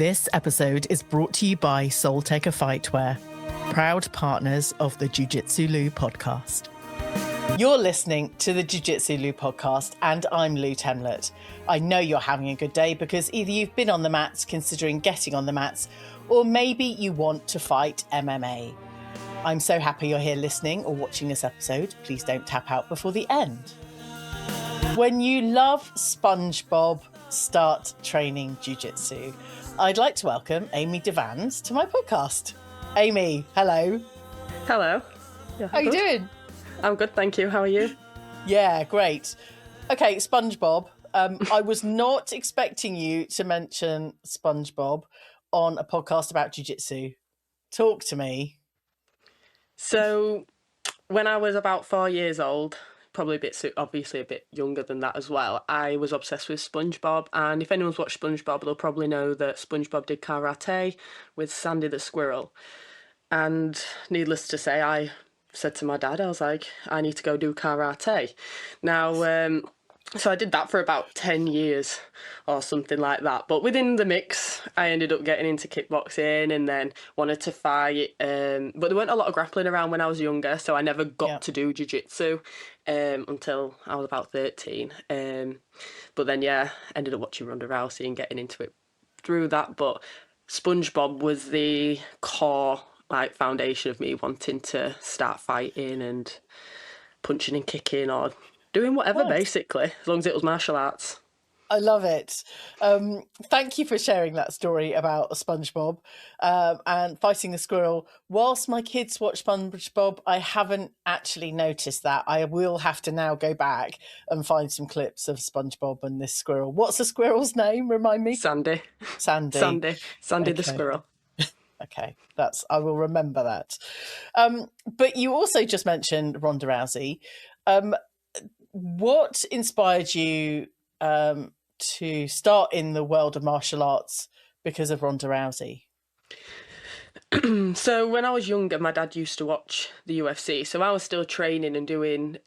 This episode is brought to you by Soultaker Fightwear, proud partners of the Jiu Jitsu Lou podcast. You're listening to the Jiu Jitsu Lou podcast, and I'm Lou Temlett. I know you're having a good day because either you've been on the mats considering getting on the mats, or maybe you want to fight MMA. I'm so happy you're here listening or watching this episode. Please don't tap out before the end. When you love Spong Bob, start training jiu-jitsu. I'd like to welcome Amy Derwanz to my podcast. Amy, hello. Hello. Yeah, how you doing? I'm good, thank you. How are you? Yeah, great. Okay, Spong Bob. I was not expecting you to mention Spong Bob on a podcast about jiu-jitsu. Talk to me. So, when I was about 4 years old, probably obviously a bit younger than that as well, I was obsessed with SpongeBob, and if anyone's watched SpongeBob, they'll probably know that SpongeBob did karate with Sandy the Squirrel. And needless to say, I said to my dad, I was like, I need to go do karate. Now, so I did that for about 10 years or something like that. But within the mix, I ended up getting into kickboxing and then wanted to fight. But there weren't a lot of grappling around when I was younger, so I never got to do jiu-jitsu until I was about 13. But then, ended up watching Rhonda Rousey and getting into it through that. But SpongeBob was the core foundation of me wanting to start fighting and punching and kicking or doing whatever, basically, as long as it was martial arts. I love it. Thank you for sharing that story about SpongeBob and fighting the squirrel. Whilst my kids watch SpongeBob, I haven't actually noticed that. I will have to now go back and find some clips of SpongeBob and this squirrel. What's the squirrel's name? Remind me. Sandy Okay. the squirrel. Okay, I will remember that. But you also just mentioned Rhonda Rousey. What inspired you to start in the world of martial arts because of Rhonda Rousey? So when I was younger, my dad used to watch the UFC. So I was still training and doing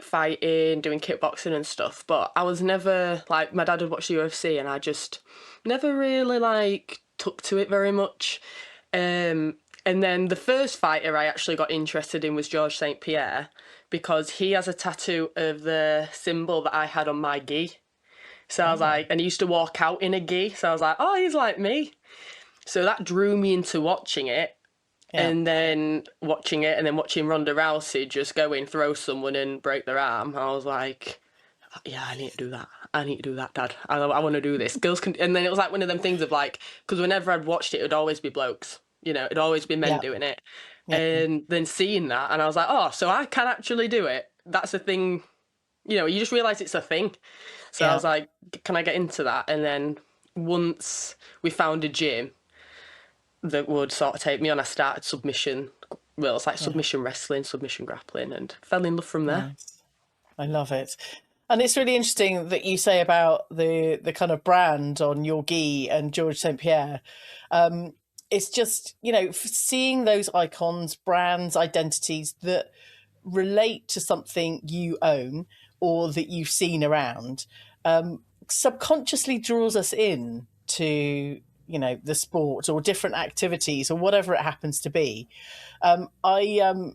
fighting, doing kickboxing and stuff. But I was never my dad would watch the UFC and I just never really took to it very much. And then the first fighter I actually got interested in was St Pierre, because he has a tattoo of the symbol that I had on my gi. So I was and he used to walk out in a gi. So I was like, oh, he's like me. So that drew me into watching it. Yeah. And then watching Rhonda Rousey just go in, throw someone and break their arm. I was like, yeah, I need to do that. I need to do that, Dad. I want to do this. Girls can. And then it was one of them things of because whenever I'd watched it, it'd always be blokes. You know, it'd always be men doing it. Yeah. And then seeing that, and I was like, oh, so I can actually do it. That's a thing. You know, you just realise it's a thing. So I was like, can I get into that? And then once we found a gym that would sort of take me on, I started submission. Well, it's submission wrestling, submission grappling, and fell in love from there. Nice. I love it. And it's really interesting that you say about the kind of brand on your gi and St Pierre. It's just, seeing those icons, brands, identities that relate to something you own or that you've seen around, subconsciously draws us in to, the sport or different activities or whatever it happens to be. I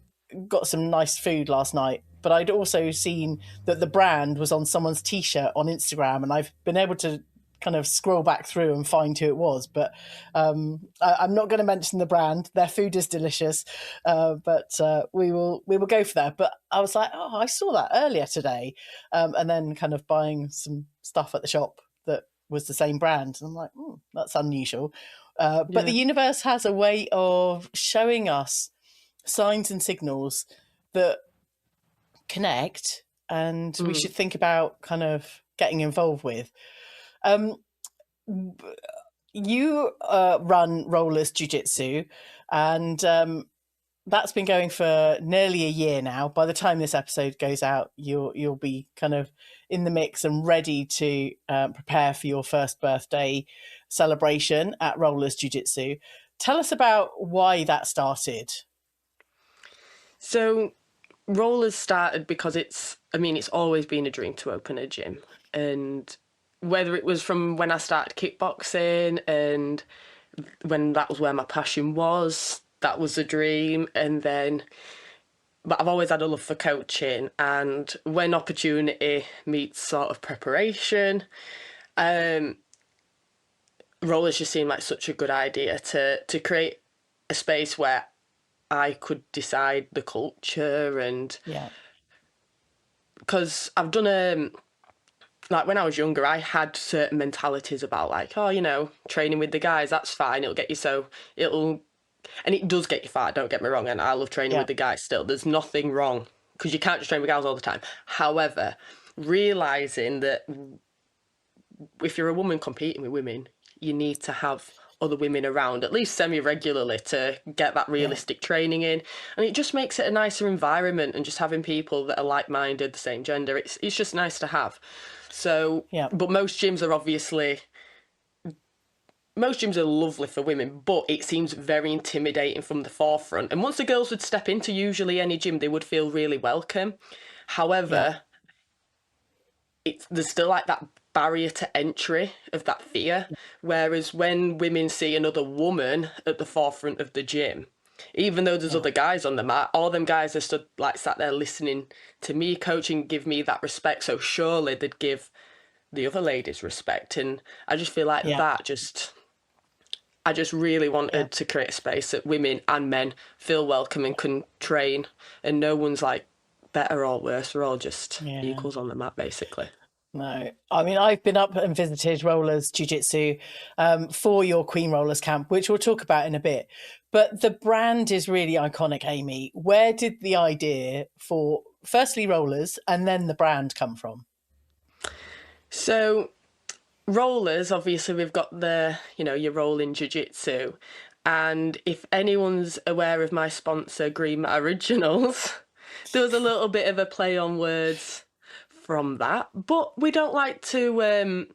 got some nice food last night, but I'd also seen that the brand was on someone's T-shirt on Instagram, and I've been able to kind of scroll back through and find who it was. But I'm not going to mention the brand. Their food is delicious, but we will go for that. But I was like, oh, I saw that earlier today, and then kind of buying some stuff at the shop that was the same brand. And I'm like, that's unusual. But the universe has a way of showing us signs and signals that connect, and we should think about kind of getting involved with. You run Rollers Jiu Jitsu, and that's been going for nearly a year now. By the time this episode goes out, you'll be kind of in the mix and ready to prepare for your first birthday celebration at Rollers Jiu Jitsu. Tell us about why that started. So Rollers started because it's always been a dream to open a gym, and whether it was from when I started kickboxing and when that was where my passion was, that was a dream. And then, but I've always had a love for coaching, and when opportunity meets sort of preparation, um, rollers just seemed like such a good idea to create a space where I could decide the culture. And Yeah. because I've done like when I was younger, I had certain mentalities about like, oh, you know, training with the guys, that's fine. It'll, and it does get you far, don't get me wrong. And I love training Yeah. with the guys still. There's nothing wrong because you can't just train with guys all the time. However, realizing that if you're a woman competing with women, you need to have other women around at least semi-regularly to get that Yeah. realistic training in, and it just makes it a nicer environment. And just having people that are like-minded, the same gender, it's just nice to have. So, Yeah. but most gyms are lovely for women, but it seems very intimidating from the forefront. And once the girls would step into usually any gym, they would feel really welcome. Yeah. However, there's still like that barrier to entry of that fear. Whereas when women see another woman at the forefront of the gym, even though there's Yeah. other guys on the mat, all them guys are stood like sat there listening to me coaching, give me that respect. So surely they'd give the other ladies respect. And I just feel like Yeah. I just really Yeah. wanted to create a space that women and men feel welcome and can train, and no one's like better or worse. We're all just Yeah. equals on the mat, basically. No, I mean, I've been up and visited Rollers Jiu Jitsu for your Queen Rollers camp, which we'll talk about in a bit. But the brand is really iconic, Amy. Where did the idea for firstly Rollers and then the brand come from? So rollers, obviously, we've got your rolling jiu-jitsu. And if anyone's aware of my sponsor, Green Mat Originals, there was a little bit of a play on words from that. But we don't like to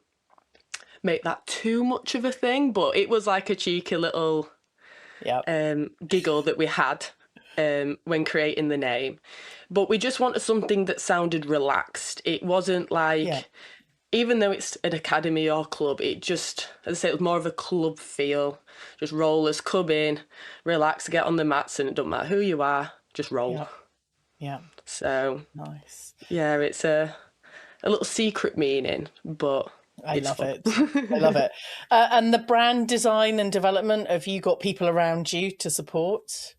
make that too much of a thing. But it was like a cheeky little Yeah. giggle that we had when creating the name. But we just wanted something that sounded relaxed. It wasn't Yeah. like, even though it's an academy or club, it just, as I say, it was more of a club feel. Just rollers, come in, relax, get on the mats, and it doesn't matter who you are, just roll. Yeah. Yeah. So, Nice. yeah, it's a little secret meaning, but I it's love fun. it. I love it. And the brand design and development, have you got people around you to support?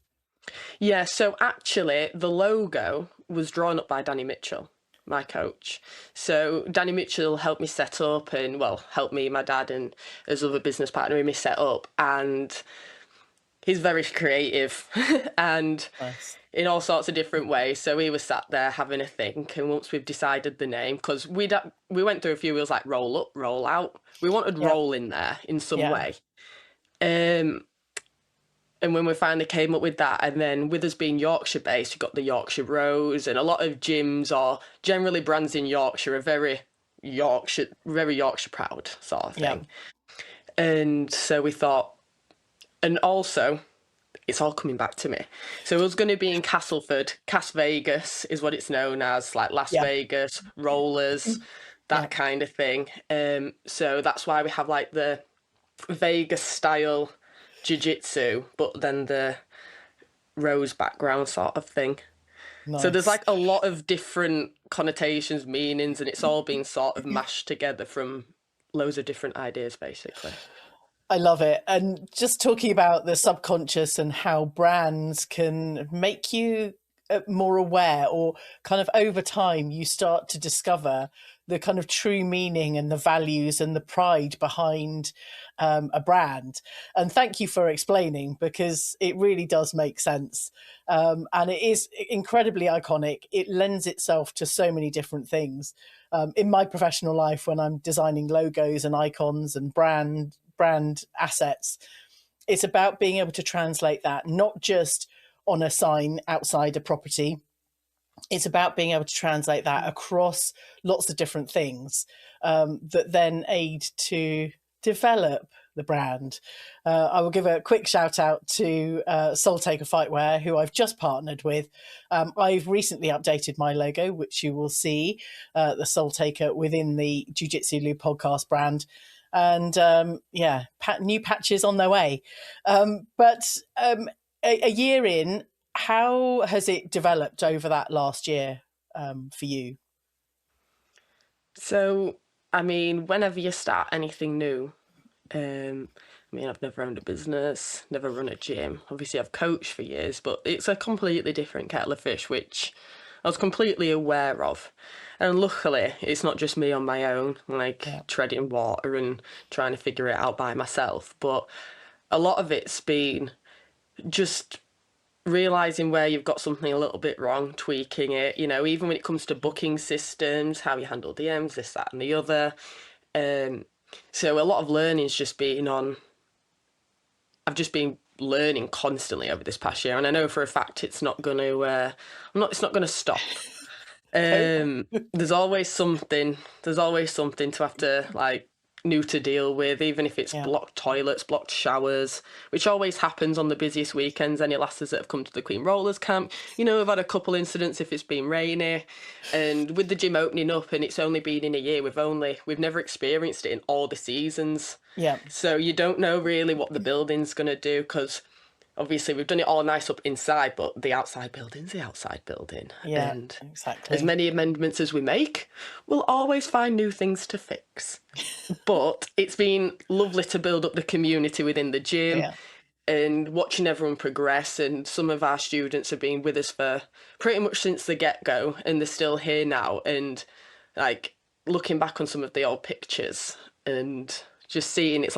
Yeah, so actually, the logo was drawn up by Danny Mitchell, my coach. So Danny Mitchell helped me set up and, well, helped me, my dad, and his other business partner in me set up. And he's very creative and Nice. in all sorts of different ways. So he was sat there having a think. And once we've decided the name, because we went through a few, it was like roll up, roll out. We wanted Yeah. roll in there in some Yeah. way. And when we finally came up with that, and then with us being Yorkshire based, you've got the Yorkshire Rose, and a lot of gyms or generally brands in Yorkshire are very Yorkshire proud sort of Yeah. thing. And so we thought, and also it's all coming back to me. So it was going to be in Castleford, Cas Vegas is what it's known as, like Las Yeah. Vegas, rollers, that Yeah. kind of thing. So that's why we have like the Vegas style jiu-jitsu, but then the rose background sort of thing. So there's Nice. like a lot of different connotations, meanings, and it's all been sort of mashed together from loads of different ideas, basically. I love it. And just talking about the subconscious and how brands can make you more aware, or kind of over time, you start to discover the kind of true meaning and the values and the pride behind a brand. And thank you for explaining, because it really does make sense. And it is incredibly iconic. It lends itself to so many different things. In my professional life, when I'm designing logos and icons and brand assets, it's about being able to translate that not just on a sign outside a property. It's about being able to translate that across lots of different things that then aid to develop the brand. I will give a quick shout out to Soul Taker Fightwear, who I've just partnered with. I've recently updated my logo, which you will see, the Soul Taker within the Jiu Jitsu Lube podcast brand. And new patches on their way. But a year in, how has it developed over that last year for you? So, I mean, whenever you start anything new, I mean, I've never owned a business, never run a gym. Obviously, I've coached for years, but it's a completely different kettle of fish, which I was completely aware of. And luckily, it's not just me on my own, like treading water and trying to figure it out by myself. But a lot of it's been just realizing where you've got something a little bit wrong, tweaking it, even when it comes to booking systems, how you handle DMs, this, that, and the other. So a lot of learning's just been on. I've just been learning constantly over this past year, and I know for a fact it's not going to. It's not going to stop. There's always something. There's always something to have to new to deal with, even if it's blocked toilets, blocked showers, which always happens on the busiest weekends. Any lasses that have come to the Queen Rollers camp, we've had a couple incidents if it's been rainy, and with the gym opening up and it's only been in a year, we've never experienced it in all the seasons. Yeah. So you don't know really what the building's going to do, because obviously we've done it all nice up inside, but the outside building's the outside building. Yeah, and exactly. as many amendments as we make, we'll always find new things to fix. But it's been lovely to build up the community within the gym and watching everyone progress. And some of our students have been with us for pretty much since the get-go, and they're still here now. And looking back on some of the old pictures and just seeing it's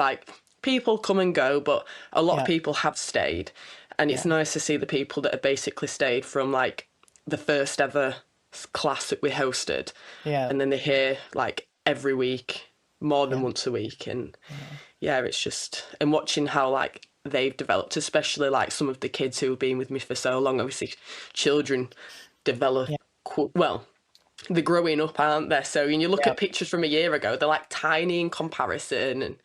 people come and go, but a lot of people have stayed. And it's nice to see the people that have basically stayed from the first ever class that we hosted. Yeah. And then they're here every week, more than once a week. And it's just, and watching how they've developed, especially some of the kids who have been with me for so long. Obviously children develop, well, they're growing up, aren't they? So when you look at pictures from a year ago, they're tiny in comparison, and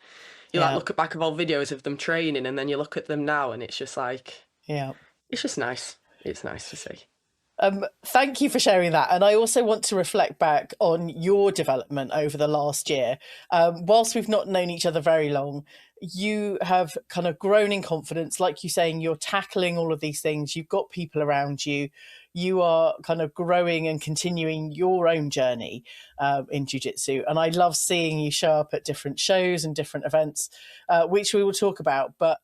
you look at back of old videos of them training, and then you look at them now, and it's just it's just nice. It's nice to see. Thank you for sharing that. And I also want to reflect back on your development over the last year. Whilst we've not known each other very long, you have kind of grown in confidence. Like you're saying, you're tackling all of these things. You've got people around you. You are kind of growing and continuing your own journey in jiu-jitsu. And I love seeing you show up at different shows and different events, which we will talk about. But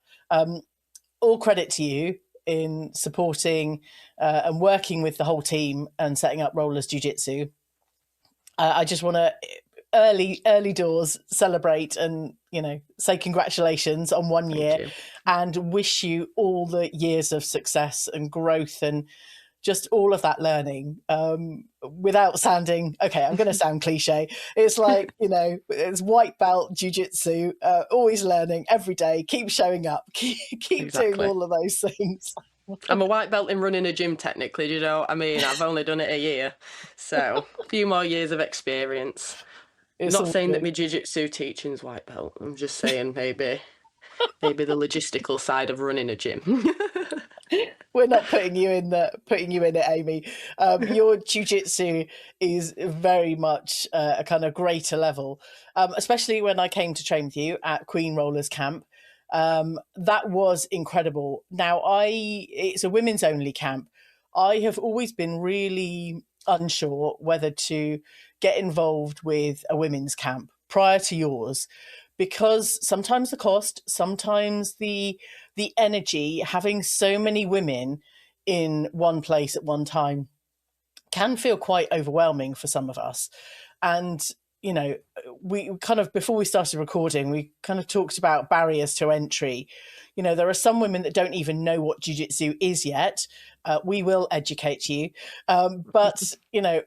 all credit to you in supporting and working with the whole team and setting up Rollers Jiu-Jitsu. I just want to early doors celebrate and say congratulations on 1 year and wish you all the years of success and growth and just all of that learning, without sounding, okay, I'm going to sound cliche. It's it's white belt jiu-jitsu, always learning every day, keep showing up, keep doing all of those things. I'm a white belt in running a gym, technically, do you know what I mean? I've only done it a year, so a few more years of experience. Not saying that my jiu-jitsu teaching's white belt. I'm just saying maybe the logistical side of running a gym. We're not putting you in it, Amy. Your jiu-jitsu is very much a kind of greater level, especially when I came to train with you at Queen Rollers Camp. That was incredible. Now, it's a women's only camp. I have always been really unsure whether to get involved with a women's camp prior to yours, because sometimes the cost, sometimes the energy, having so many women in one place at one time can feel quite overwhelming for some of us. And we kind of, before we started recording, we kind of talked about barriers to entry. There are some women that don't even know what jiu-jitsu is yet. We will educate you. But,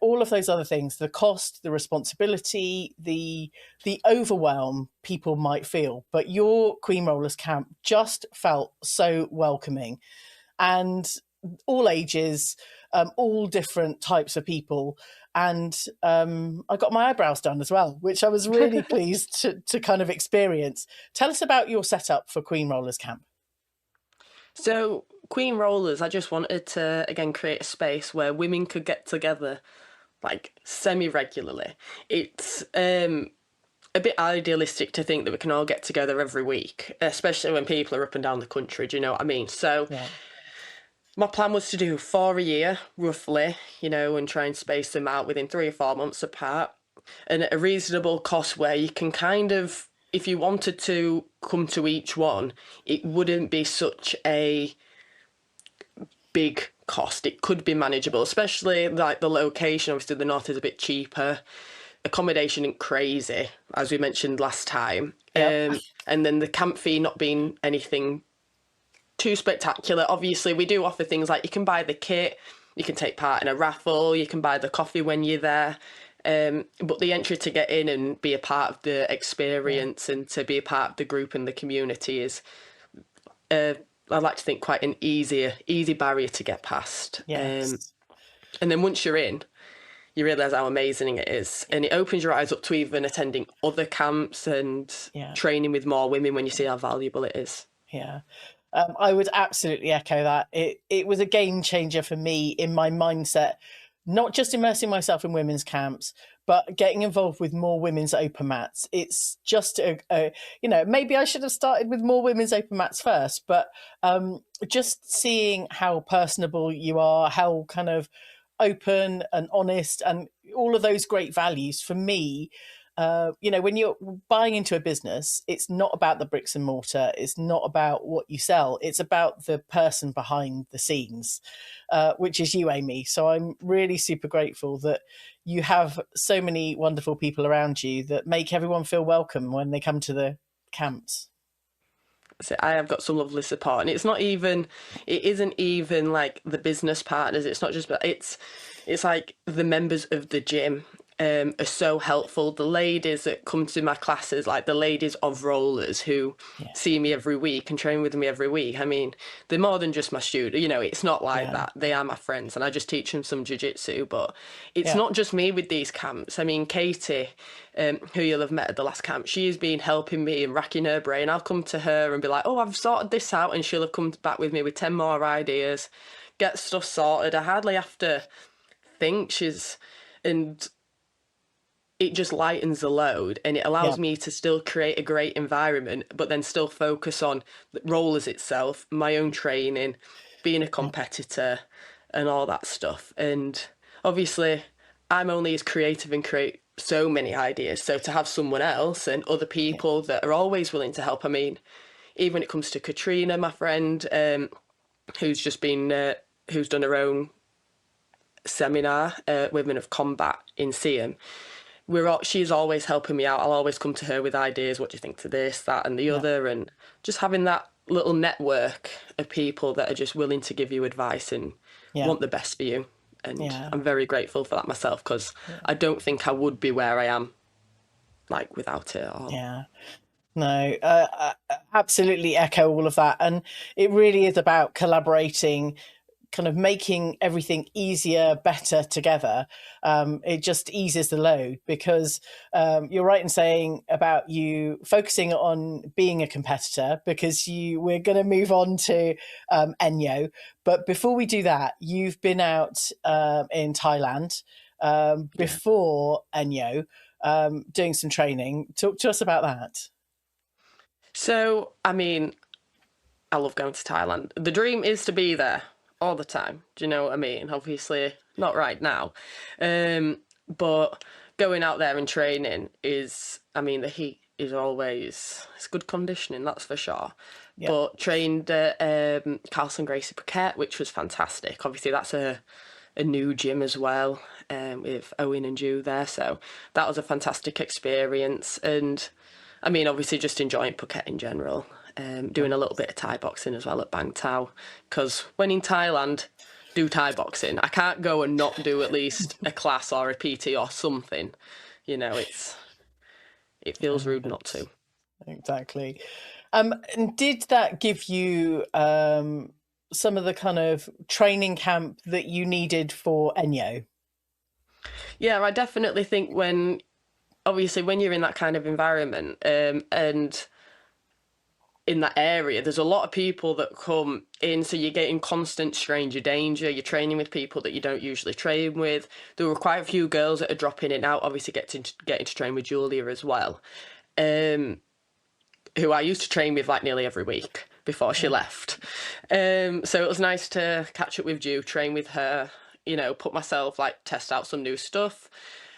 all of those other things, the cost, the responsibility, the overwhelm people might feel. But your Queen Rollers camp just felt so welcoming, and all ages, all different types of people. and I got my eyebrows done as well, which I was really pleased to kind of experience. Tell us about your setup for Queen Rollers Camp. So, Queen Rollers, I just wanted to again create a space where women could get together like semi regularly. It's a bit idealistic to think that we can all get together every week, especially when people are up and down the country. Do you know what I mean? So, Yeah. my plan was to do 4 a year, roughly, and try and space them out within 3 or 4 months apart, and at a reasonable cost where you can kind of, if you wanted to come to each one, it wouldn't be such a big cost. It could be manageable, especially like the location. Obviously, the north is a bit cheaper. Accommodation isn't crazy, as we mentioned last time. Yep. And then the camp fee not being anything too spectacular. Obviously, we do offer things like you can buy the kit, you can take part in a raffle, you can buy the coffee when you're there. But the entry to get in and be a part of the experience and to be a part of the group and the community is, I'd like to think, quite an easy barrier to get past. Yes. And then once you're in, you realise how amazing it is. And it opens your eyes up to even attending other camps and Yeah. training with more women when you see how valuable it is. Yeah. I would absolutely echo that. It was a game changer for me in my mindset, not just immersing myself in women's camps, but getting involved with more women's open mats. It's just maybe I should have started with more women's open mats first, but just seeing how personable you are, how kind of open and honest, and all of those great values for me. When you're buying into a business, it's not about the bricks and mortar. It's not about what you sell. It's about the person behind the scenes, which is you, Amy. So I'm really super grateful that you have so many wonderful people around you that make everyone feel welcome when they come to the camps. So I have got some lovely support, and it isn't even like the business partners. It's not just, but it's like the members of the gym are so helpful. The ladies that come to my classes, like the ladies of rollers who Yeah. see me every week and train with me every week. I mean, they're more than just my student. It's not like that. They are my friends, and I just teach them some jiu-jitsu. But it's not just me with these camps. I mean, Katie, who you'll have met at the last camp, she's been helping me and racking her brain. I'll come to her and be like, "Oh, I've sorted this out," and she'll have come back with me with 10 more ideas, get stuff sorted. I hardly have to think. And it just lightens the load, and it allows me to still create a great environment, but then still focus on the rollers itself, my own training, being a competitor, and all that stuff. And obviously, I'm only as creative and create so many ideas. So to have someone else and other people that are always willing to help. I mean, even when it comes to Katrina, my friend, who's just been, who's done her own seminar, Women of Combat in Seaham. She's always helping me out. I'll always come to her with ideas. What do you think to this, that, and the other? And just having that little network of people that are just willing to give you advice and want the best for you. And I'm very grateful for that myself, because I don't think I would be where I am like without it at all. Yeah. No, I absolutely echo all of that. And it really is about collaborating, kind of making everything easier, better together. It just eases the load, because you're right in saying about you focusing on being a competitor, because we're going to move on to ENYO. But before we do that, you've been out in Thailand before ENYO, doing some training. Talk to us about that. So, I mean, I love going to Thailand. The dream is to be there all the time. Do you know what I mean? Obviously, not right now. But going out there and training is, I mean, the heat is it's good conditioning, that's for sure. Yeah. But trained at Carlson Gracie Phuket, which was fantastic. Obviously, that's a new gym as well, with Owen and Ju there. So that was a fantastic experience. And I mean, obviously, just enjoying Phuket in general. Doing a little bit of Thai boxing as well at Bang Tao, because when in Thailand, do Thai boxing. I can't go and not do at least a class or a PT or something. It feels rude not to. Exactly. And did that give you some of the kind of training camp that you needed for ENYO? Yeah, I definitely think obviously when you're in that kind of environment, and in that area, there's a lot of people that come in, so you're getting constant stranger danger. You're training with people that you don't usually train with. There were quite a few girls that are dropping in and out, obviously getting to train with Julia as well, who I used to train with like nearly every week before she left. So it was nice to catch up with Ju, train with her, put myself, like, test out some new stuff,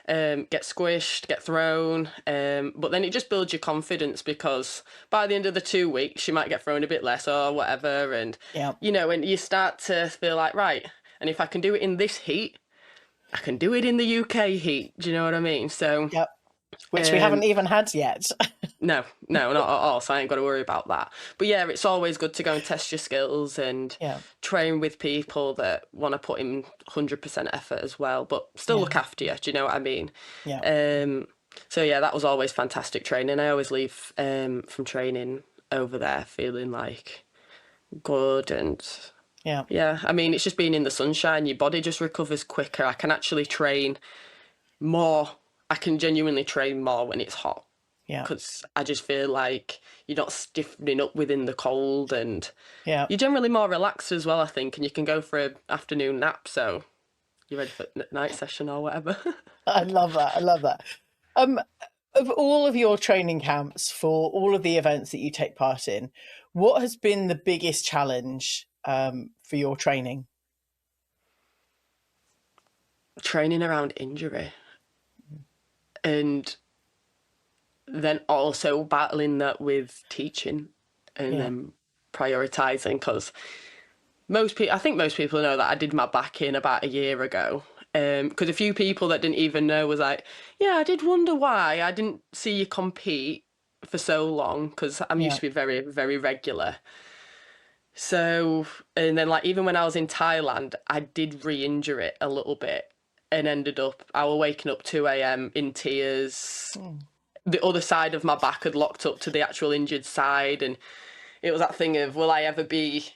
get squished, get thrown. But then it just builds your confidence, because by the end of the 2 weeks, she might get thrown a bit less or whatever. And, Yeah. and you start to feel like, right, and if I can do it in this heat, I can do it in the UK heat. Do you know what I mean? So, Yep. Which we haven't even had yet. no, not at all. So I ain't got to worry about that. But yeah, it's always good to go and test your skills and Yeah. train with people that want to put in 100% effort as well, but still look after you. Do you know what I mean? Yeah. So yeah, that was always fantastic training. I always leave from training over there feeling like good. And Yeah. I mean, it's just being in the sunshine. Your body just recovers quicker. I can actually train more. I can genuinely train more when it's hot, Yeah. because I just feel like you're not stiffening up within the cold, and Yeah. you're generally more relaxed as well, I think, and you can go for an afternoon nap, so you're ready for night session or whatever. I love that. I love that. Of all of your training camps for all of the events that you take part in, what has been the biggest challenge for your training? Training around injury, and then also battling that with teaching, and Yeah. then prioritizing, because I think most people know that I did my back in about a year ago. Because a few people that didn't even know was like, yeah, I did wonder why I didn't see you compete for so long, because I'm used Yeah. to be very, very regular. So, and then, like, even when I was in Thailand, I did re-injure it a little bit, and I was waking up 2 a.m. in tears. The other side of my back had locked up to the actual injured side, and it was that thing of, will I ever be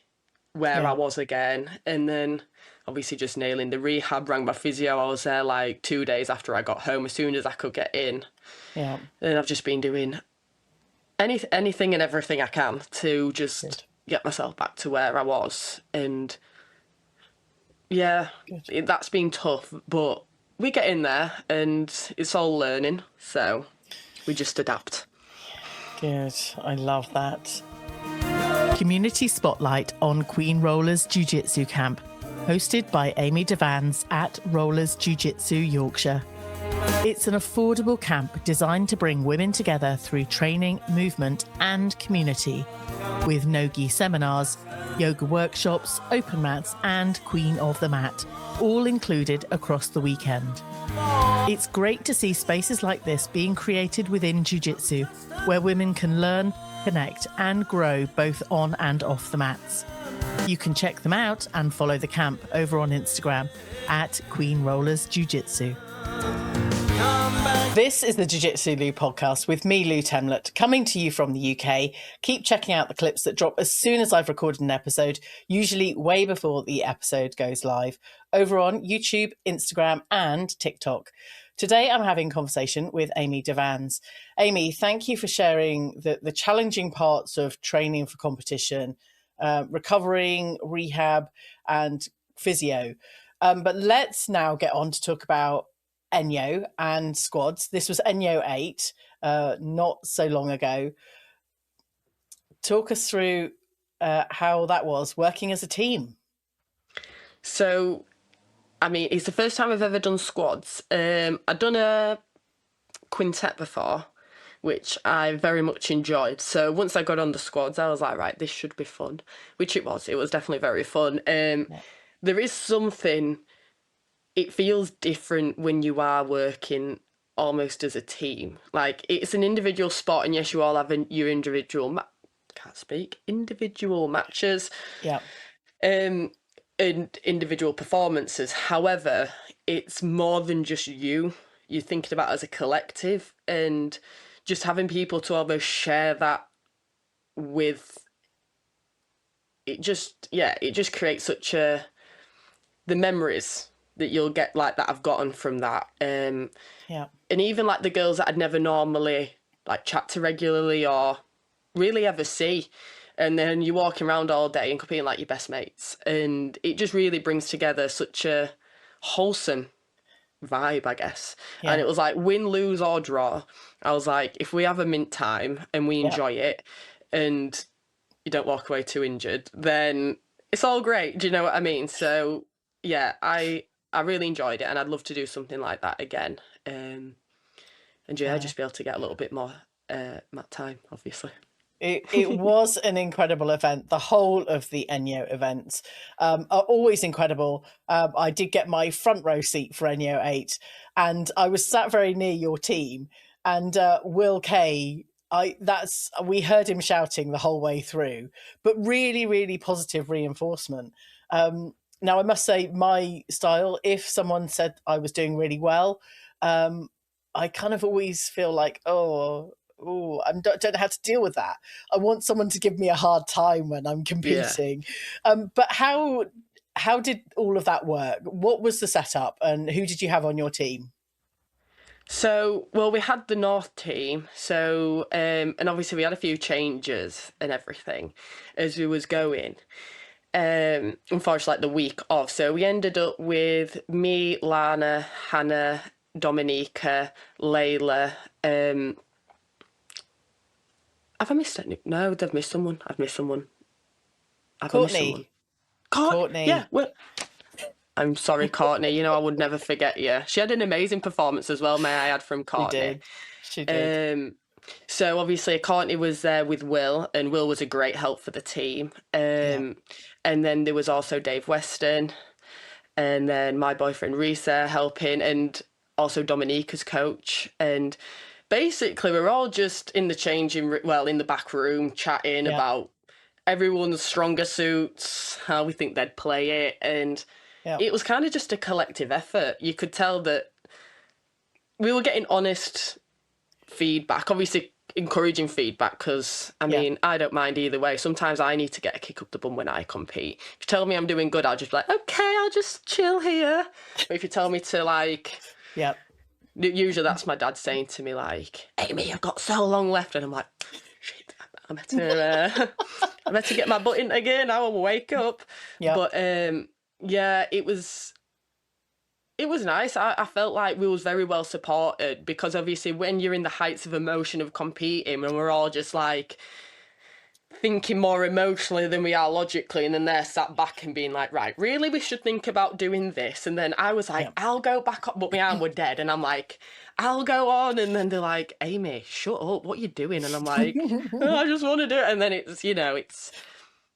where I Yeah. was again? And then obviously just nailing the rehab, rang my physio. I was there like 2 days after I got home, as soon as I could get in. Yeah. And I've just been doing anything and everything I can to just Good. get myself back to where I was. And yeah, Good. that's been tough, but we get in there, and it's all learning. So we just adapt. Good. I love that. Community Spotlight on Queen Rollers Jiu Jitsu Camp, hosted by Amy Derwanz at Rollers Jiu Jitsu Yorkshire. It's an affordable camp designed to bring women together through training, movement, and community, with no-gi seminars, yoga workshops, open mats, and Queen of the Mat, all included across the weekend. It's great to see spaces like this being created within Jiu-Jitsu, where women can learn, connect, and grow both on and off the mats. You can check them out and follow the camp over on Instagram at Queen Rollers Jiu-Jitsu. This is the Jiu-Jitsu Lou podcast with me, Lou Temlett, coming to you from the UK. Keep checking out the clips that drop as soon as I've recorded an episode, usually way before the episode goes live, over on YouTube, Instagram, and TikTok. Today, I'm having a conversation with Amy Derwanz. Amy, thank you for sharing the challenging parts of training for competition, recovering, rehab, and physio. But let's now get on to talk about ENYO and squads. This was ENYO 8, not so long ago. Talk us through how that was working as a team. So, I mean, it's the first time I've ever done squads. I'd done a quintet before, which I very much enjoyed. So once I got on the squads, I was like, right, this should be fun, which it was. It was definitely very fun. There is something, it feels different when you are working almost as a team. Like, it's an individual sport, and yes, you all have your individual individual matches. Yeah. And individual performances. However, it's more than just you. You're thinking about it as a collective, and just having people to almost share that with, it just creates such the memories that you'll get like that I've gotten from that. Yeah. And even like the girls that I'd never normally like chat to regularly or really ever see. And then you're walking around all day and competing like your best mates. And it just really brings together such a wholesome vibe, I guess. And Yeah. it was like win, lose or draw. I was like, if we have a mint time and we Yeah. enjoy it and you don't walk away too injured, then it's all great. Do you know what I mean? So yeah, I really enjoyed it and I'd love to do something like that again. And yeah, Yeah. just be able to get a little bit more mat time, obviously. It was an incredible event. The whole of the ENYO events are always incredible. I did get my front row seat for ENYO 8, and I was sat very near your team. And Will Kay, we heard him shouting the whole way through, but really, really positive reinforcement. Now, I must say, my style, if someone said I was doing really well, I kind of always feel like, don't know how to deal with that. I want someone to give me a hard time when I'm Yeah. competing. But how did all of that work? What was the setup, and who did you have on your team? So, well, we had the North team, so and obviously we had a few changes and everything as we was going. Unfortunately, like the week of, so we ended up with me, Lana, Hannah, Dominica, Layla. Have I missed any? No, they've missed someone. I've missed someone. Have I missed someone? Courtney. Yeah, Courtney. well, I'm sorry, Courtney. You know, I would never forget you. She had an amazing performance as well, may I add, from She Courtney. did. She did. So obviously Courtney was there with Will, and Will was a great help for the team. Yeah. And then there was also Dave Weston, and then my boyfriend Risa helping, and also Dominica's coach. And basically, we're all just in the in the back room chatting Yeah. about everyone's stronger suits, how we think they'd play it, and Yeah. it was kind of just a collective effort. You could tell that we were getting honest feedback, obviously encouraging feedback, because I Yeah. mean, I don't mind either way. Sometimes I need to get a kick up the bum when I compete. If you tell me I'm doing good, I'll just be like, okay, I'll just chill here. But if you tell me to like, Yeah. usually that's my dad saying to me like, Amy, I've got so long left, and I'm like, shit, I better get my butt in again. I will wake up. Yeah. But yeah, it was nice. I felt like we was very well supported, because obviously when you're in the heights of emotion of competing and we're all just like thinking more emotionally than we are logically, and then they're sat back and being like, right, really, we should think about doing this. And then I was like, Yeah. I'll go back up, but my arm were dead, and I'm like, I'll go on. And then they're like, Amy, shut up, what you doing? And I'm like, oh, I just want to do it. And then it's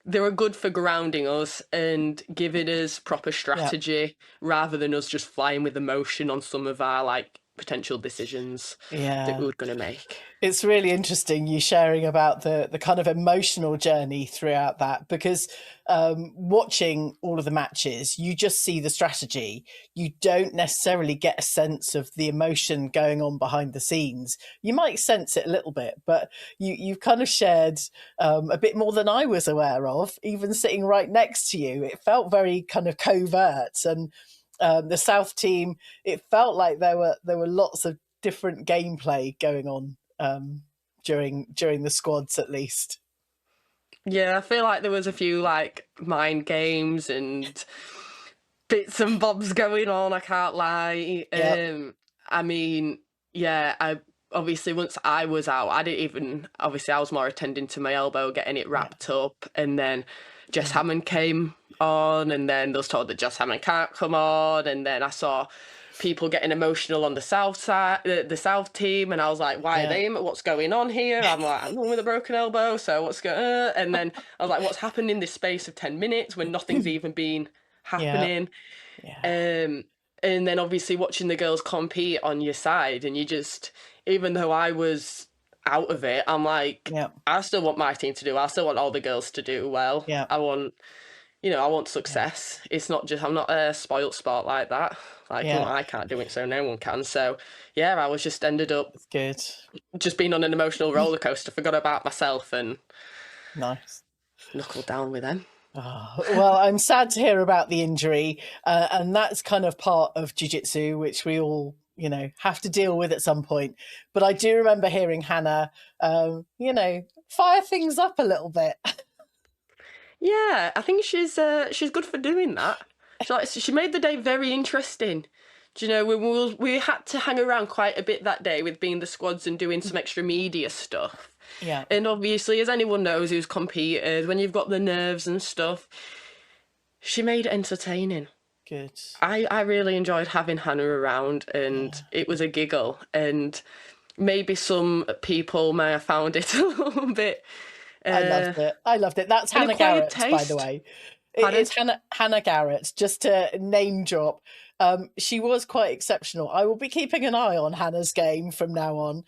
they were good for grounding us and giving us proper strategy, rather than us just flying with emotion on some of our like potential decisions that we Yeah. were going to make. It's really interesting you sharing about the kind of emotional journey throughout that, because watching all of the matches, you just see the strategy. You don't necessarily get a sense of the emotion going on behind the scenes. You might sense it a little bit, but you've kind of shared a bit more than I was aware of, even sitting right next to you. It felt very kind of covert. And the South team, it felt like there were lots of different gameplay going on during the squads, at least. Yeah, I feel like there was a few like mind games and bits and bobs going on, I can't lie. Yep. I mean, yeah, I obviously once I was out, I didn't even obviously I was more attending to my elbow, getting it Yeah. wrapped up, and then Jess Yeah. Hammond came on, and then they was told that Jess Hammond can't come on, and then I saw people getting emotional on the south side, the south team, and I was like, why are Yeah. they? What's going on here? I'm like, I'm the one with a broken elbow, so what's going? And then I was like, what's happened in this space of 10 minutes when nothing's even been Yeah. happening? Yeah. And then obviously watching the girls compete on your side, and you just, even though I was out of it, I'm like, Yeah. I still want my team to do well. I still want all the girls to do well. Yeah. I want, I want success. It's not just, I'm not a spoilt sport like that. Like, Yeah. I can't do it, so no one can. So, yeah, I was just ended up It's good. just being on an emotional roller coaster, forgot about myself and Nice. knuckled down with them. Oh, well, I'm sad to hear about the injury, and that's kind of part of jiu-jitsu, which we all, have to deal with at some point. But I do remember hearing Hannah, fire things up a little bit. Yeah, I think she's good for doing that. She made the day very interesting. Do you know, we had to hang around quite a bit that day with being the squads and doing some extra media stuff. Yeah, And obviously, as anyone knows who's competed, when you've got the nerves and stuff, she made it entertaining. good. I really enjoyed having Hannah around, and Yeah, it was a giggle. And maybe some people may have found it a little bit I loved it. I loved it. That's an Hannah acquired Garrett, by the taste. way. Pardon? It's Hannah Garrett, just to name drop. She was quite exceptional. I will be keeping an eye on Hannah's game from now on.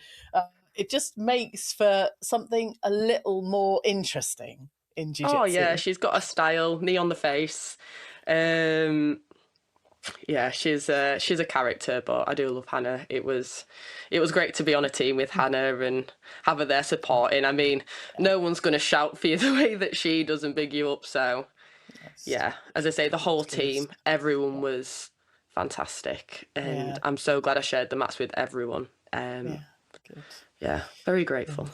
It just makes for something a little more interesting in Oh yeah, jiu-jitsu. she's got a style, knee on the face. Um, yeah, she's a character, but I do love Hannah. It was great to be on a team with Hannah and have her there supporting. I mean, no one's gonna shout for you the way that she does and big you up. So Yes, yeah, as I say, the whole good. team, everyone was fantastic, and Yeah, I'm so glad I shared the mats with everyone. yeah, good. Yeah, very grateful.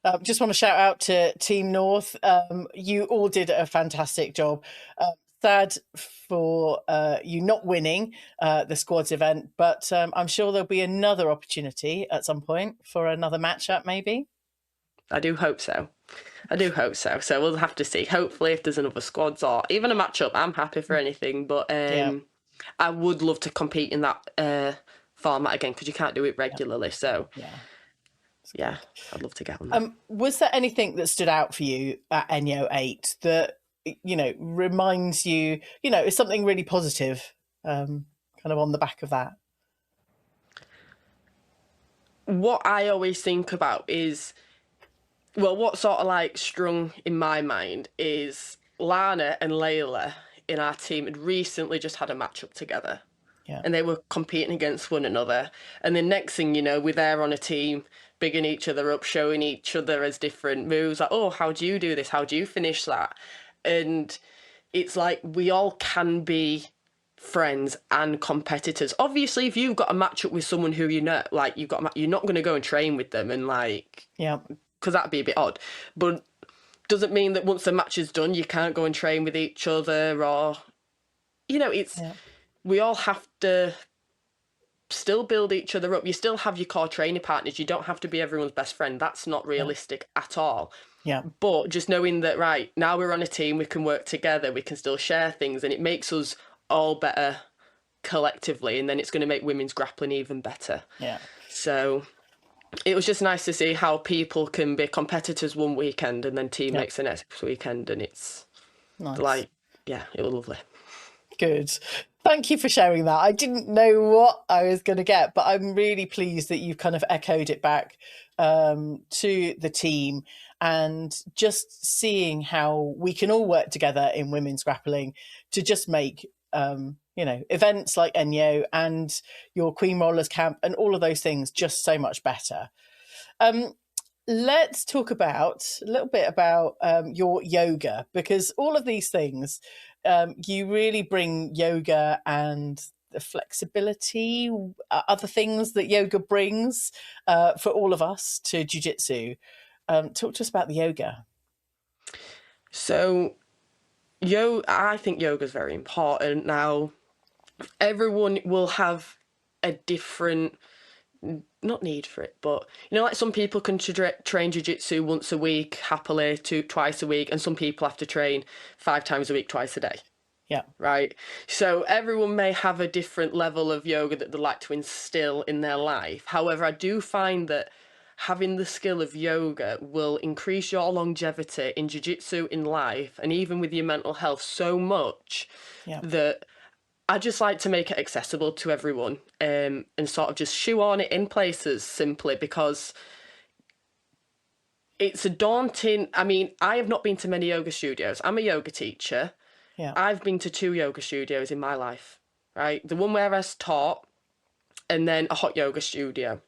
Good. Just want to shout out to Team North. You all did a fantastic job. Sad for you not winning the squads event, but I'm sure there'll be another opportunity at some point for another matchup, maybe. I do hope so. I do hope so. So we'll have to see. Hopefully, if there's another squads or even a matchup, I'm happy for anything. But Yeah, I would love to compete in that format again because you can't do it yeah, regularly. So yeah. It's yeah, good. I'd love to get on that. Was there anything that stood out for you at ENYO 8 that reminds you, is something really positive, kind of on the back of that? What I always think about is, well, what sort of like strung in my mind is Lana and Layla in our team had recently just had a matchup together. Yeah, And they were competing against one another. And the next thing you know, we're there on a team, bigging each other up, showing each other as different moves. Like, oh, how do you do this? How do you finish that? And it's like we all can be friends and competitors. Obviously, if you've got a matchup with someone who you know, like you're not going to go and train with them and like, yeah, because that'd be a bit odd. But doesn't mean that once the match is done, you can't go and train with each other or, it's yeah, we all have to still build each other up. You still have your core training partners. You don't have to be everyone's best friend. That's not yeah, realistic at all. yeah, But just knowing that, right, now we're on a team, we can work together, we can still share things, and it makes us all better collectively. And then it's going to make women's grappling even better. yeah. So it was just nice to see how people can be competitors one weekend and then Yeah. teammates the next weekend. And it's Nice. like, yeah, it was lovely. Good. Thank you for sharing that. I didn't know what I was going to get, but I'm really pleased that you've kind of echoed it back to the team and just seeing how we can all work together in women's grappling to just make, events like ENYO and your Queen Rollers camp and all of those things just so much better. Um, let's talk about a little bit about your yoga, because all of these things, you really bring yoga and the flexibility, other things that yoga brings for all of us to jiu-jitsu. Talk to us about the yoga. So, I think yoga is very important. Now, everyone will have a different not need for it, but like some people can train jiu-jitsu once a week happily, twice a week, and some people have to train 5 times a week, twice a day, Yeah, right? So everyone may have a different level of yoga that they like to instill in their life. However, I do find that having the skill of yoga will increase your longevity in jiu-jitsu, in life, and even with your mental health so much yeah, that I just like to make it accessible to everyone, and sort of just shoehorn it in places simply because it's a daunting. I mean, I have not been to many yoga studios. I'm a yoga teacher. yeah, I've been to 2 yoga studios in my life, right? The one where I taught and then a hot yoga studio.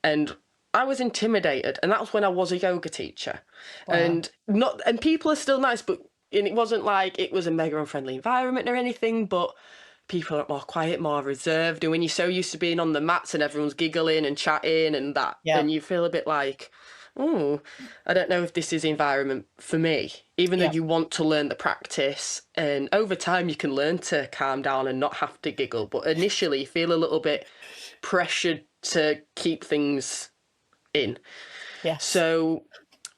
And I was intimidated, and that was when I was a yoga teacher. wow, And people are still nice, but and it wasn't like it was a mega unfriendly environment or anything, but people are more quiet, more reserved. And when you're so used to being on the mats and everyone's giggling and chatting and that, Yeah. and you feel a bit like, oh, I don't know if this is the environment for me, even though Yeah. you want to learn the practice. And over time, you can learn to calm down and not have to giggle. But initially, you feel a little bit pressured to keep things in. Yes. So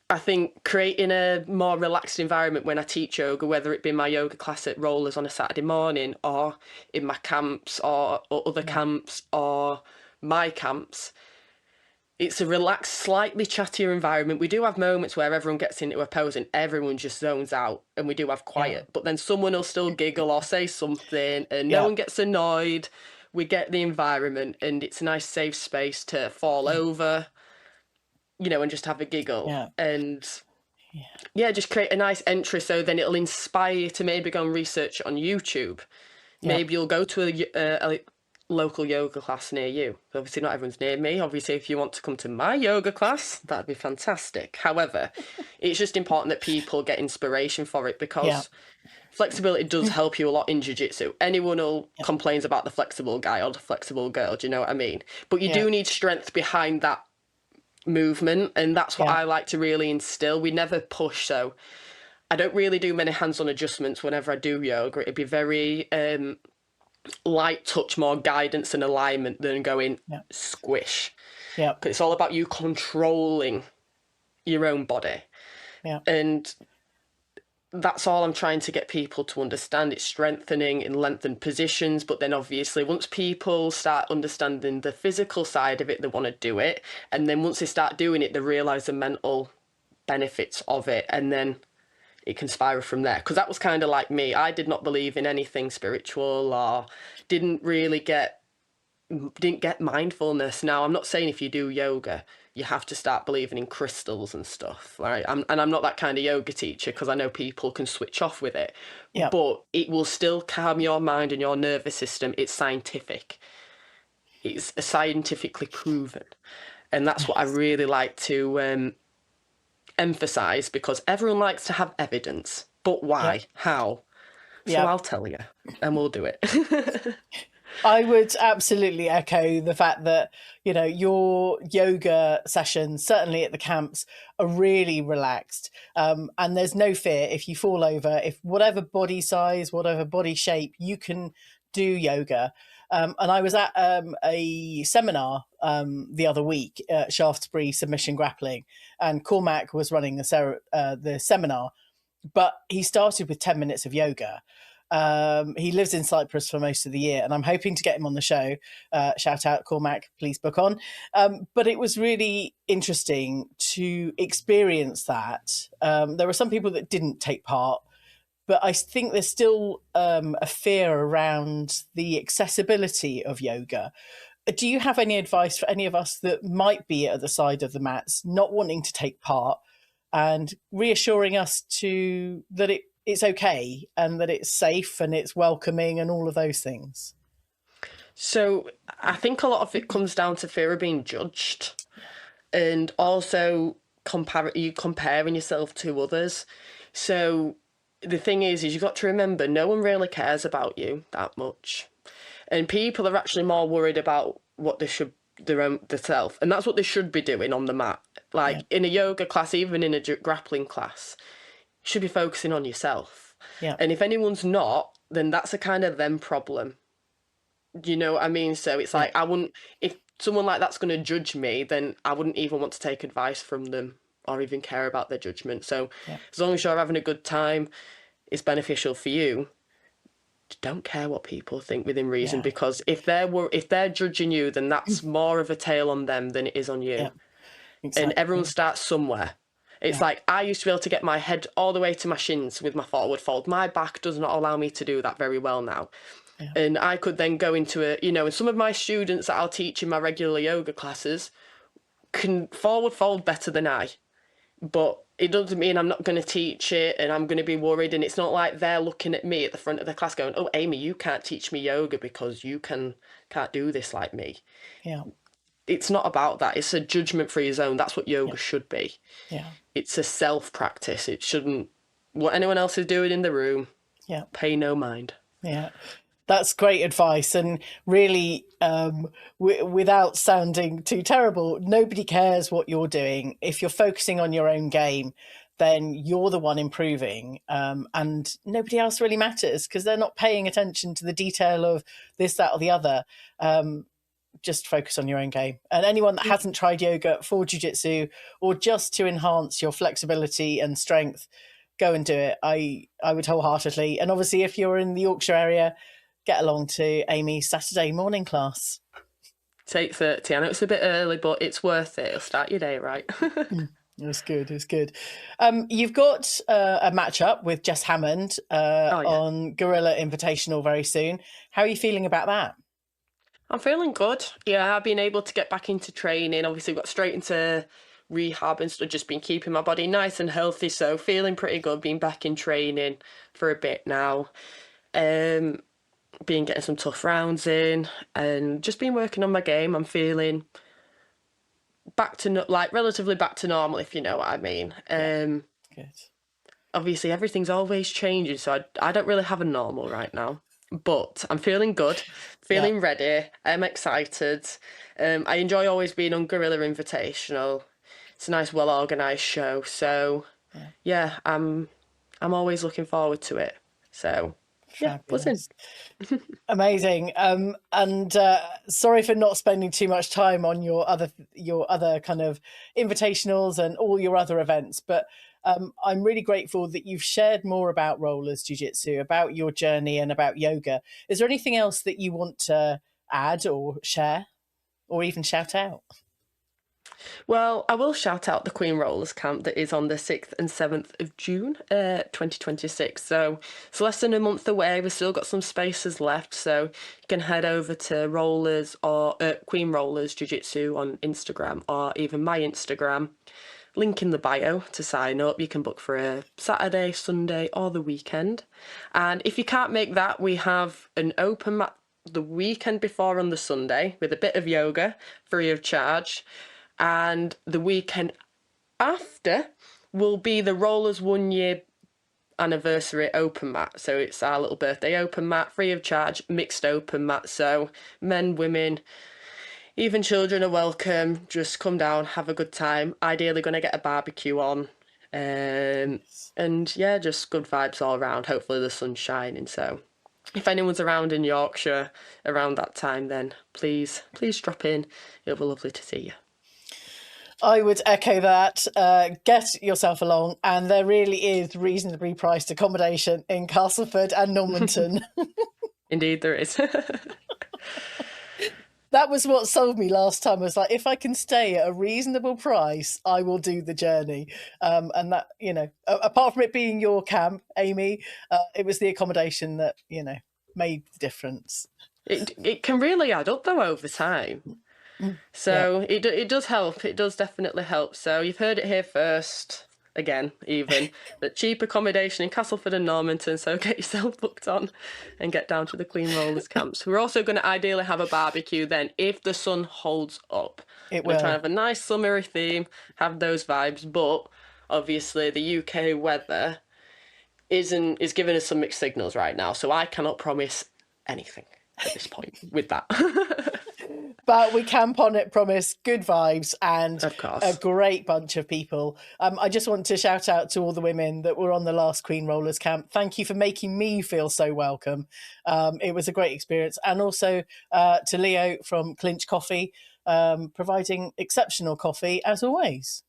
I think creating a more relaxed environment when I teach yoga, whether it be my yoga class at Rollers on a Saturday morning or in my camps or other Yeah. camps or my camps, it's a relaxed, slightly chattier environment. We do have moments where everyone gets into a pose and everyone just zones out, and we do have Yeah. quiet, but then someone will still giggle or say something and no Yeah. one gets annoyed. We get the environment and it's a nice safe space to fall Yeah. over, and just have a giggle. Yeah. And Yeah. yeah, just create a nice entry so then it'll inspire you to maybe go and research it on YouTube. Yeah. Maybe you'll go to a local yoga class near you. Obviously, not everyone's near me. Obviously, if you want to come to my yoga class, that'd be fantastic. However, it's just important that people get inspiration for it Yeah. because flexibility does help you a lot in jiu-jitsu. Anyone who complains about the flexible guy or the flexible girl, do you know what I mean? But you Yeah. do need strength behind that movement, and that's what Yeah. I like to really instill. We never push, so I don't really do many hands-on adjustments whenever I do yoga. It'd be very light touch, more guidance and alignment than going Yeah. squish. Yeah. Because it's all about you controlling your own body. Yeah. And that's all I'm trying to get people to understand. It's strengthening in lengthened positions, but then obviously once people start understanding the physical side of it, they want to do it. And then once they start doing it, they realise the mental benefits of it. And then it can spiral from there. Because that was kind of like me. I did not believe in anything spiritual or didn't get mindfulness. Now, I'm not saying if you do yoga, you have to start believing in crystals and stuff, right? I'm not that kind of yoga teacher because I know people can switch off with it. Yeah. But it will still calm your mind and your nervous system. It's scientific. It's scientifically proven. And that's what I Yes. really like to emphasize because everyone likes to have evidence. But Yeah. why? How? So Yeah. I'll tell you and we'll do it. I would absolutely echo the fact that, your yoga sessions, certainly at the camps, are really relaxed. And there's no fear if you fall over, if whatever body size, whatever body shape, you can do yoga. And I was at a seminar the other week at Shaftesbury Submission Grappling, and Cormac was running the seminar, but he started with 10 minutes of yoga. He lives in Cyprus for most of the year, and I'm hoping to get him on the show. Shout out, Cormac, please book on. But it was really interesting to experience that. There were some people that didn't take part, but I think there's still a fear around the accessibility of yoga. Do you have any advice for any of us that might be at the side of the mats, not wanting to take part, and reassuring us that it's okay and that it's safe and it's welcoming and all of those things? So I think a lot of it comes down to fear of being judged and also comparing yourself to others. So the thing is you've got to remember no one really cares about you that much. And people are actually more worried about what they should their own themselves, and that's what they should be doing on the mat. Yeah. Like in a yoga class, even in a grappling class, you should be focusing on yourself. Yeah. And if anyone's not, then that's a kind of them problem. You know what I mean? So it's Yeah. like if someone like that's going to judge me, then I wouldn't even want to take advice from them or even care about their judgment. So Yeah. as long as you're having a good time, it's beneficial for you. Don't care what people think within reason, Yeah. because if they're judging you, then that's more of a tail on them than it is on you. Yeah. And Exactly. everyone starts somewhere. It's Yeah. like I used to be able to get my head all the way to my shins with my forward fold. My back does not allow me to do that very well now. Yeah. And I could then go into and some of my students that I'll teach in my regular yoga classes can forward fold better than I. But it doesn't mean I'm not going to teach it and I'm going to be worried. And it's not like they're looking at me at the front of the class going, oh, Amy, you can't teach me yoga because you can't do this like me. Yeah. It's not about that. It's a judgment-free zone. That's what yoga should be. Yeah. It's a self-practice. It shouldn't what anyone else is doing in the room, Yeah. pay no mind. Yeah. That's great advice. And really, without sounding too terrible, nobody cares what you're doing. If you're focusing on your own game, then you're the one improving. And nobody else really matters because they're not paying attention to the detail of this, that, or the other. Just focus on your own game. And anyone that hasn't tried yoga for jiu-jitsu or just to enhance your flexibility and strength, go and do it. I would wholeheartedly. And obviously, if you're in the Yorkshire area, get along to Amy's Saturday morning class. It's 8:30. I know it's a bit early, but it's worth it. It'll start your day right. It's good. It's good. You've got a match up with Jess Hammond on Gorilla Invitational very soon. How are you feeling about that? I'm feeling good. Yeah, I've been able to get back into training. Obviously, got straight into rehab and stuff, just been keeping my body nice and healthy. So feeling pretty good, being back in training for a bit now. Been getting some tough rounds in and just been working on my game. I'm feeling back to relatively back to normal, if you know what I mean. Good. Obviously everything's always changing, so I don't really have a normal right now. But I'm feeling good, feeling ready. I'm excited. I enjoy always being on Gorilla Invitational. It's a nice, well organised show. So yeah, I'm always looking forward to it. So yeah, buzzing. Amazing. And sorry for not spending too much time on your other kind of invitationals and all your other events, but I'm really grateful that you've shared more about rollers jiu-jitsu, about your journey and about yoga. Is there anything else that you want to add or share or even shout out? Well, I will shout out the Queen Rollers camp that is on the 6th and 7th of June, 2026. So it's less than a month away. We've still got some spaces left. So you can head over to Rollers or Queen Rollers Jiu Jitsu on Instagram or even my Instagram. Link in the bio to sign up. You can book for a Saturday, Sunday, or the weekend. And if you can't make that, we have an open mat the weekend before on the Sunday with a bit of yoga, free of charge. And the weekend after will be the Rollers 1 year anniversary open mat. So it's our little birthday open mat, free of charge, mixed open mat. So men, women, even children are welcome. Just come down, have a good time. Ideally going to get a barbecue on. And yeah, just good vibes all around. Hopefully the sun's shining. So if anyone's around in Yorkshire around that time, then please drop in. It'll be lovely to see you. I would echo that. Get yourself along, and there really is reasonably priced accommodation in Castleford and Normanton. Indeed, there is. That was what sold me last time. I was like, if I can stay at a reasonable price, I will do the journey. And that, apart from it being your camp, Amy, it was the accommodation that, made the difference. It can really add up, though, over time. So it does help. It does definitely help. So you've heard it here first, again, even, that cheap accommodation in Castleford and Normanton. So get yourself booked on and get down to the Queen Rollers camps. We're also going to ideally have a barbecue then if the sun holds up. It We're will. trying to have a nice summery theme, have those vibes, but obviously the UK weather is giving us some mixed signals right now. So I cannot promise anything at this point with that. But we can promise good vibes and Of course. a great bunch of people. I just want to shout out to all the women that were on the last Queen Rollers camp. Thank you for making me feel so welcome. It was a great experience. And also to Leo from Clinch Coffee, providing exceptional coffee as always.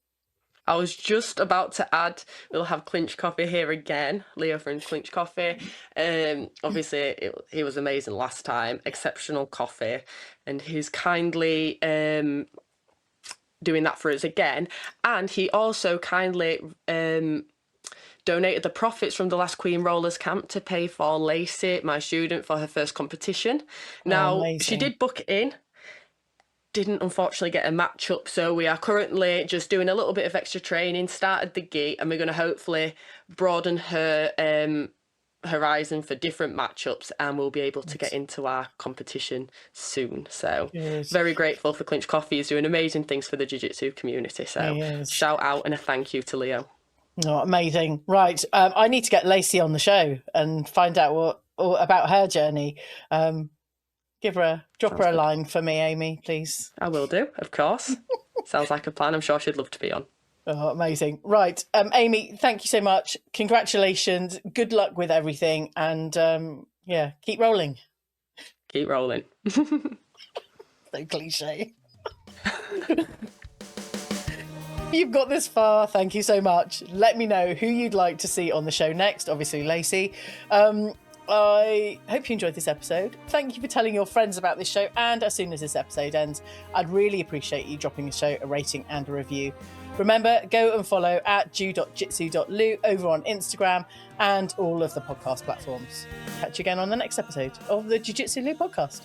I was just about to add, we'll have Clinch Coffee here again, Leo from Clinch Coffee. Obviously, he was amazing last time, exceptional coffee, and he's kindly doing that for us again. And he also kindly donated the profits from the last Queen Rollers camp to pay for Lacey, my student, for her first competition. Now, she did book it in. Didn't unfortunately get a match up, so we are currently just doing a little bit of extra training, started the gate, and we're going to hopefully broaden her horizon for different matchups, and we'll be able to get into our competition soon. So very grateful for Clinch Coffee. He's doing amazing things for the jiu-jitsu community, so shout out and a thank you to Leo. Oh, amazing. Right. I need to get Lacey on the show and find out what about her journey. Drop Sounds her a good. line for me, Amy, please. I will do, of course. Sounds like a plan. I'm sure she'd love to be on. Oh, amazing. Right. Amy, thank you so much. Congratulations. Good luck with everything. And yeah, keep rolling. Keep rolling. So cliche. You've got this far. Thank you so much. Let me know who you'd like to see on the show next. Obviously, Lacey. I hope you enjoyed this episode. Thank you for telling your friends about this show. And as soon as this episode ends, I'd really appreciate you dropping the show a rating and a review. Remember, go and follow at jiu.jitsu.lu over on Instagram and all of the podcast platforms. Catch you again on the next episode of the Jiu Jitsu Lu podcast.